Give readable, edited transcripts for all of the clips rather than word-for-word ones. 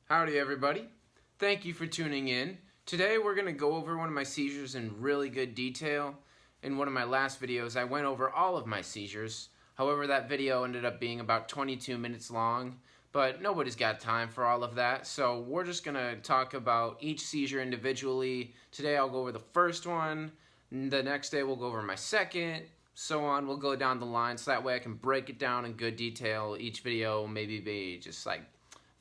Howdy everybody. Thank you for tuning in. Today we're going to go over one of my seizures in really good detail. In one of my last videos I went over all of my seizures. However, that video ended up being about 22 minutes long, but nobody's got time for all of that, so we're just going to talk about each seizure individually. Today I'll go over the first one, the next day we'll go over my second, so on. We'll go down the line so that way I can break it down in good detail. Each video will maybe be just like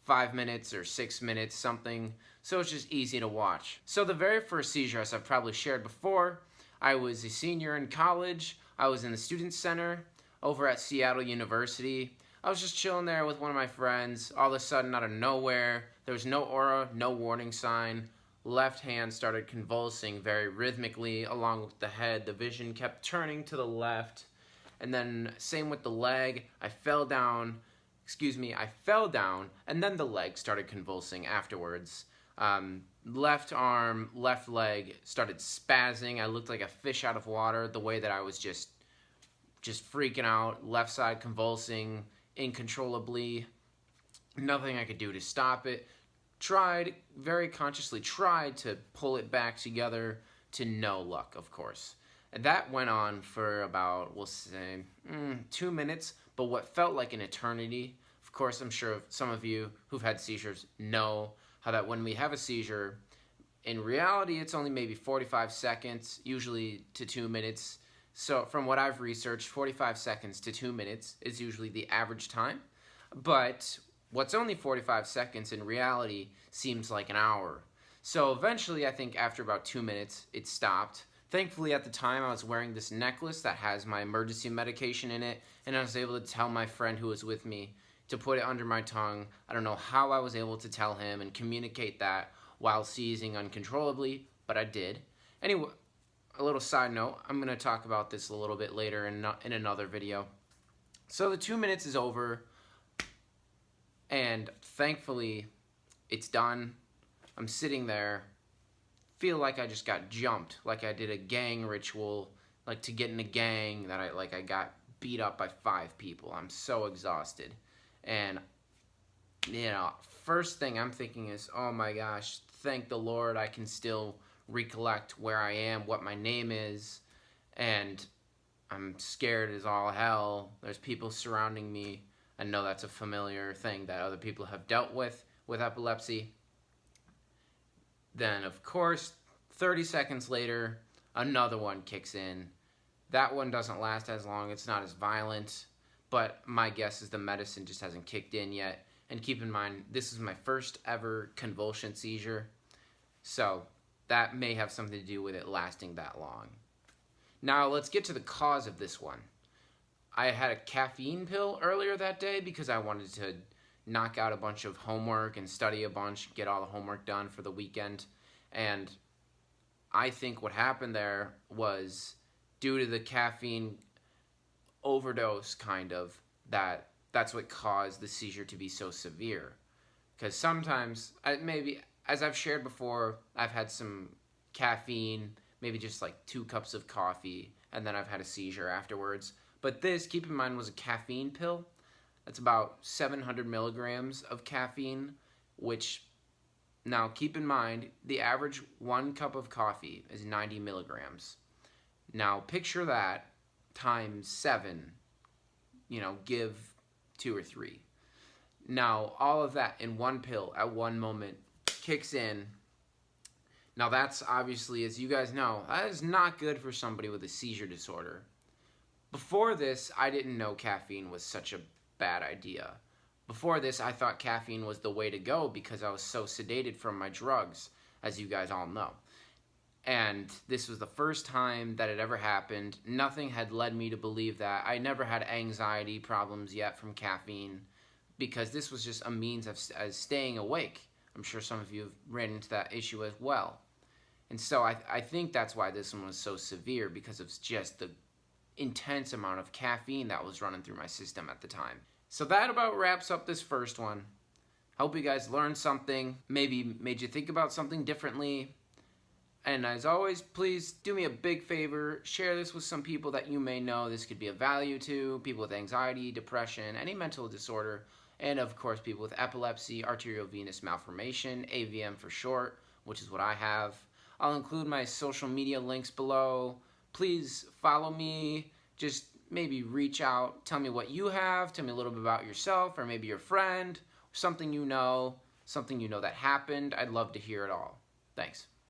5 minutes or 6 minutes, something, so it's just easy to watch. So the very first seizure, as I've probably shared before, I was a senior in college. I was in the student center over at Seattle University. I was just chilling there with one of my friends. All of a sudden, out of nowhere, there was no aura, no warning sign. Left hand started convulsing very rhythmically along with the head. The vision kept turning to the left. And then same with the leg. I fell down, and then the leg started convulsing afterwards. Left arm, left leg started spazzing. I looked like a fish out of water, the way that I was just freaking out. Left side convulsing uncontrollably. Nothing I could do to stop it. Very consciously tried to pull it back together, to no luck, of course. And that went on for about, we'll say, 2 minutes, but what felt like an eternity. Of course, I'm sure some of you who've had seizures know how that when we have a seizure, in reality, it's only maybe 45 seconds, usually to 2 minutes. So from what I've researched, 45 seconds to 2 minutes is usually the average time. But what's only 45 seconds in reality seems like an hour. So eventually, I think after about 2 minutes, it stopped. Thankfully, at the time, I was wearing this necklace that has my emergency medication in it, and I was able to tell my friend who was with me to put it under my tongue. I don't know how I was able to tell him and communicate that while seizing uncontrollably, but I did. Anyway, a little side note, I'm going to talk about this a little bit later in another video. So the 2 minutes is over, and thankfully, it's done. I'm sitting there, feel like I just got jumped, like I did a gang ritual, like to get in a gang that I got beat up by 5 people. I'm so exhausted. And, first thing I'm thinking is, oh my gosh, thank the Lord I can still recollect where I am, what my name is, and I'm scared as all hell. There's people surrounding me. I know that's a familiar thing that other people have dealt with epilepsy. Then, of course, 30 seconds later, another one kicks in. That one doesn't last as long. It's not as violent. But my guess is the medicine just hasn't kicked in yet. And keep in mind, this is my first ever convulsion seizure. So that may have something to do with it lasting that long. Now, let's get to the cause of this one. I had a caffeine pill earlier that day because I wanted to knock out a bunch of homework and study a bunch, get all the homework done for the weekend. And I think what happened there was due to the caffeine overdose, kind of, that's what caused the seizure to be so severe. Because sometimes, maybe, as I've shared before, I've had some caffeine, maybe just like 2 cups of coffee, and then I've had a seizure afterwards. But this, keep in mind, was a caffeine pill. That's about 700 milligrams of caffeine, which, now keep in mind, the average 1 cup of coffee is 90 milligrams. Now picture that times 7, give 2 or 3. Now all of that in one pill at one moment kicks in. Now that's obviously, as you guys know, that is not good for somebody with a seizure disorder. Before this, I didn't know caffeine was such a bad idea. Before this, I thought caffeine was the way to go because I was so sedated from my drugs, as you guys all know. And this was the first time that it ever happened. Nothing had led me to believe that. I never had anxiety problems yet from caffeine because this was just a means of staying awake. I'm sure some of you have ran into that issue as well. And so I think that's why this one was so severe, because of just the intense amount of caffeine that was running through my system at the time. So that about wraps up this first one. Hope you guys learned something, maybe made you think about something differently. And as always, please do me a big favor, share this with some people that you may know this could be of value to, people with anxiety, depression, any mental disorder. and of course people with epilepsy, arteriovenous malformation, AVM for short, which is what I have. I'll include my social media links below. Please follow me. Just maybe reach out, tell me what you have, tell me a little bit about yourself, or maybe your friend, something you know that happened. I'd love to hear it all. Thanks.